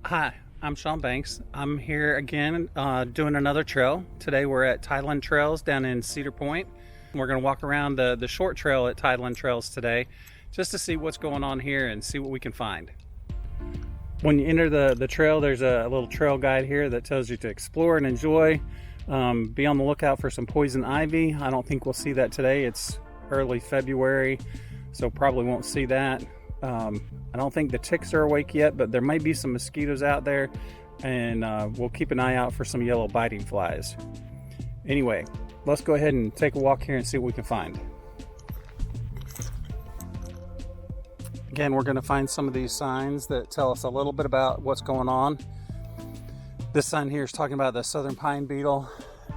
Hi, I'm Shawn Banks. I'm here again doing another trail. Today we're at Tideland Trails down in Cedar Point. We're going to walk around the short trail at Tideland Trails today just to see what's going on here and see what we can find. When you enter the trail, there's a little trail guide here that tells you to explore and enjoy. Be on the lookout for some poison ivy. I don't think we'll see that today. It's early February, so probably won't see that. I don't think the ticks are awake yet, but there might be some mosquitoes out there, and we'll keep an eye out for some yellow biting flies. Anyway, let's go ahead and take a walk here and see what we can find. Again, we're going to find some of these signs that tell us a little bit about what's going on. This sign here is talking about the southern pine beetle.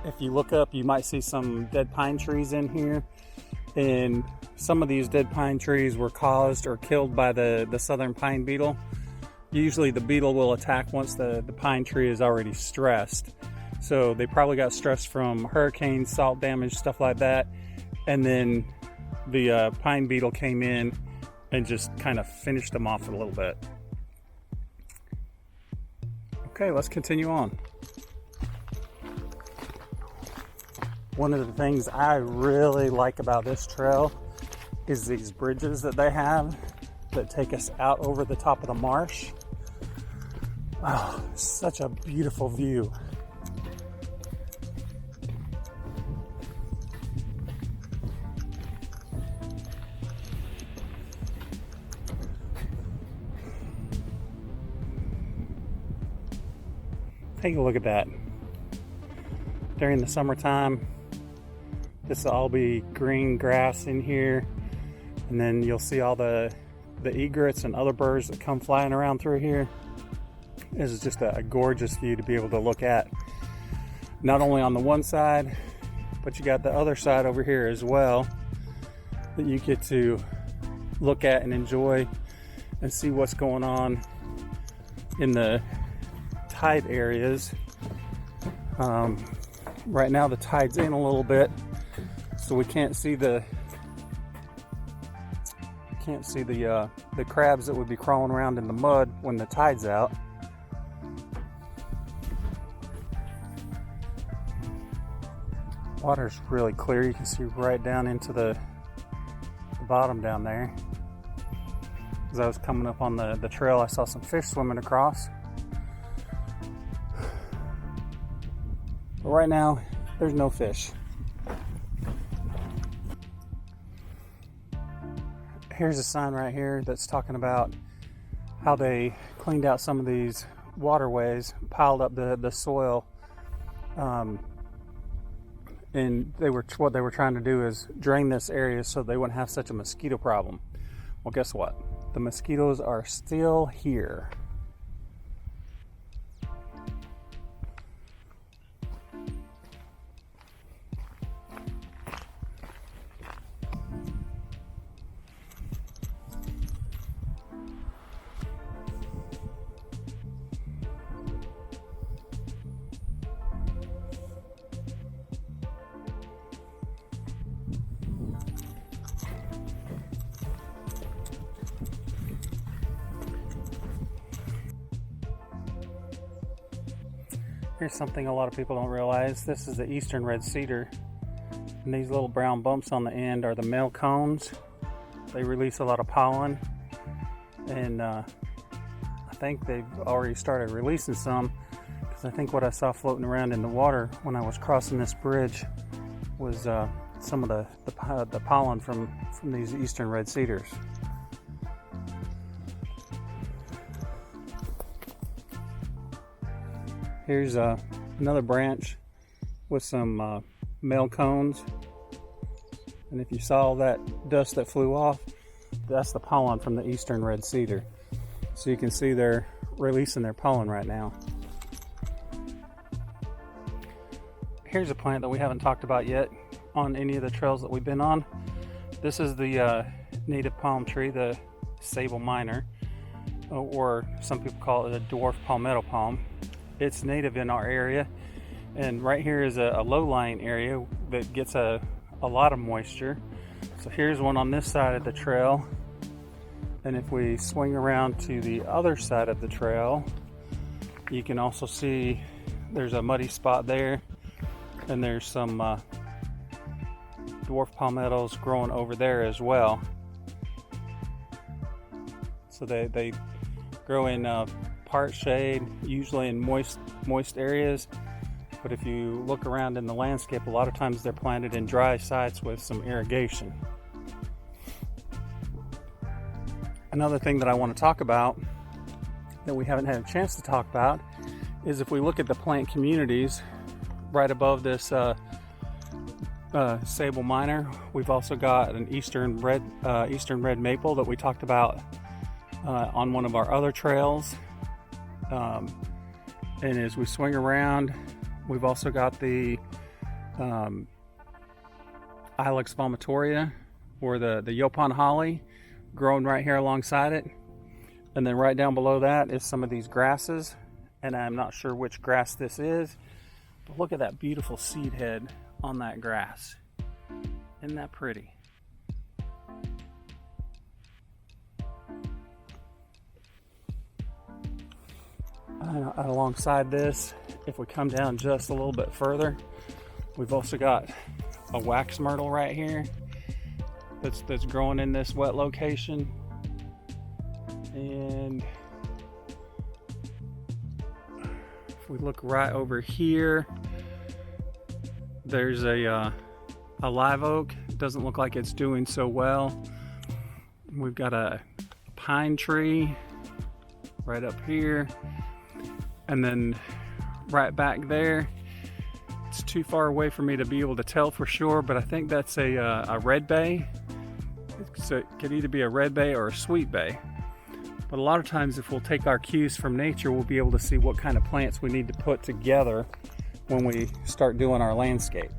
If you look up, you might see some dead pine trees in here, and some of these dead pine trees were caused or killed by the southern pine beetle. Usually the beetle will attack once the pine tree is already stressed. So they probably got stressed from hurricanes, salt damage, stuff like that. And then the pine beetle came in and just kind of finished them off a little bit. Okay, let's continue on. One of the things I really like about this trail is these bridges that they have that take us out over the top of the marsh. Oh, such a beautiful view. Take a look at that. During the summertime, this will all be green grass in here. And then you'll see all the egrets and other birds that come flying around through here. This is just a gorgeous view to be able to look at. Not only on the one side, but you got the other side over here as well that you get to look at and enjoy and see what's going on in the tide areas. Right now the tide's in a little bit, so we can't see the crabs that would be crawling around in the mud when the tide's out. Water's really clear. You can see right down into the bottom down there. As I was coming up on the trail, I saw some fish swimming across. But right now, there's no fish. Here's a sign right here that's talking about how they cleaned out some of these waterways, piled up the soil, and what they were trying to do is drain this area so they wouldn't have such a mosquito problem. Well, guess what? The mosquitoes are still here. Here's something a lot of people don't realize. This is the eastern red cedar, and these little brown bumps on the end are the male cones. They release a lot of pollen, and I think they've already started releasing some, because I think what I saw floating around in the water when I was crossing this bridge was some of the pollen from these eastern red cedars. Here's another branch with some male cones, and if you saw that dust that flew off, that's the pollen from the eastern red cedar. So you can see they're releasing their pollen right now. Here's a plant that we haven't talked about yet on any of the trails that we've been on. This is the native palm tree, the sable minor, or some people call it a dwarf palmetto palm. It's native in our area, and right here is a low-lying area that gets a lot of moisture. So here's one on this side of the trail, and if we swing around to the other side of the trail, You can also see there's a muddy spot there, and there's some dwarf palmettos growing over there as well. So they grow in part shade, usually in moist areas. But if you look around in the landscape, a lot of times they're planted in dry sites with some irrigation. Another thing that I want to talk about that we haven't had a chance to talk about is if we look at the plant communities right above this sable minor, we've also got an eastern red maple that we talked about on one of our other trails. And as we swing around, we've also got the Ilex vomitoria, or the Yopon holly, growing right here alongside it. And then right down below that is some of these grasses, and I'm not sure which grass this is, but look at that beautiful seed head on that grass. Isn't that pretty? Alongside this, if we come down just a little bit further, we've also got a wax myrtle right here that's growing in this wet location. And if we look right over here, there's a live oak. It doesn't look like it's doing so well. We've got a pine tree right up here, and then right back there, it's too far away for me to be able to tell for sure, but I think that's a red bay. So it could either be a red bay or a sweet bay. But a lot of times, if we'll take our cues from nature, we'll be able to see what kind of plants we need to put together when we start doing our landscape.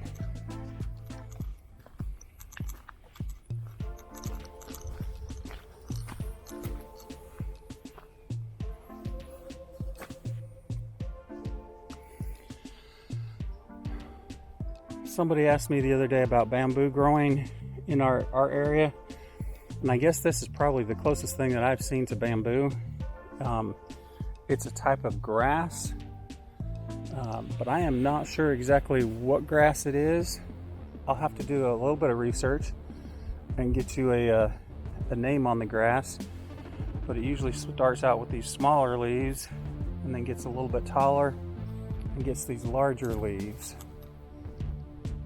Somebody asked me the other day about bamboo growing in our area, and I guess this is probably the closest thing that I've seen to bamboo. It's a type of grass, but I am not sure exactly what grass it is. I'll have to do a little bit of research and get you a name on the grass, but it usually starts out with these smaller leaves and then gets a little bit taller and gets these larger leaves.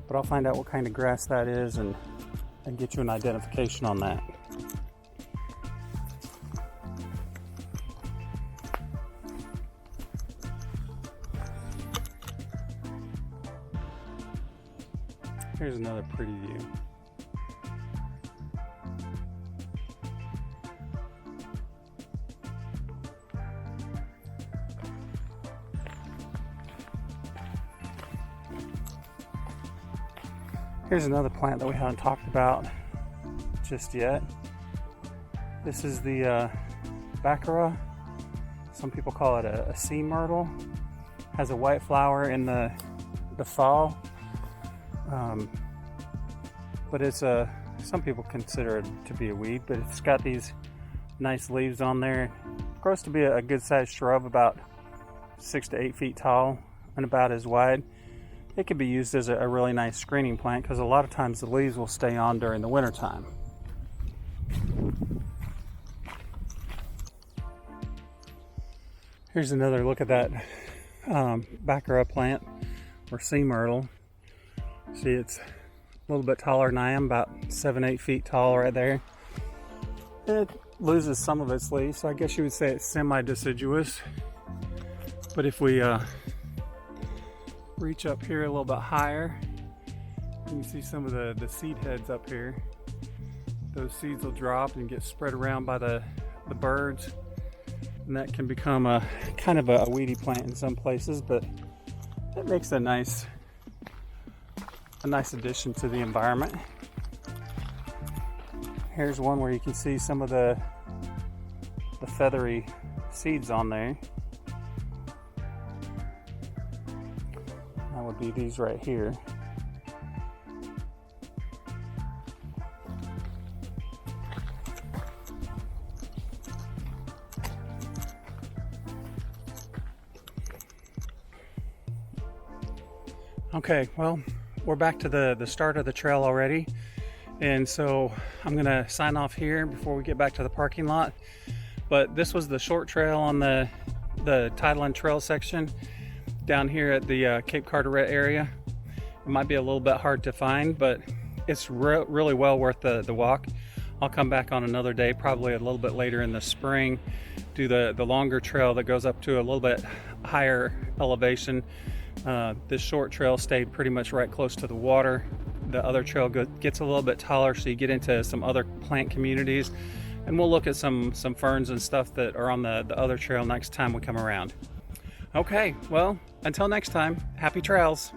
But I'll find out what kind of grass that is and get you an identification on that. Here's another pretty view. Here's another plant that we haven't talked about just yet. This is the Baccara. Some people call it a sea myrtle. Has a white flower in the fall. But it's some people consider it to be a weed, but it's got these nice leaves on there. It grows to be a good sized shrub, about 6 to 8 feet tall and about as wide. It could be used as a really nice screening plant because a lot of times the leaves will stay on during the winter time. Here's another look at that Baccara plant, or sea myrtle. See, it's a little bit taller than I am, about 7-8 feet tall right there. It loses some of its leaves, so I guess you would say it's semi-deciduous. But if we reach up here a little bit higher, you can see some of the seed heads up here. Those seeds will drop and get spread around by the birds, and that can become a kind of a weedy plant in some places, but it makes a nice addition to the environment. Here's one where you can see some of the feathery seeds on there. That would be these right here. Okay, well, we're back to the start of the trail already. And so I'm gonna sign off here before we get back to the parking lot. But this was the short trail on the Tideland Trail section down here at the Cape Carteret area. It might be a little bit hard to find, but it's really well worth the walk. I'll come back on another day, probably a little bit later in the spring, do the longer trail that goes up to a little bit higher elevation. This short trail stayed pretty much right close to the water. The other trail gets a little bit taller, so you get into some other plant communities, and we'll look at some ferns and stuff that are on the other trail next time we come around. Okay, well, until next time, happy trails.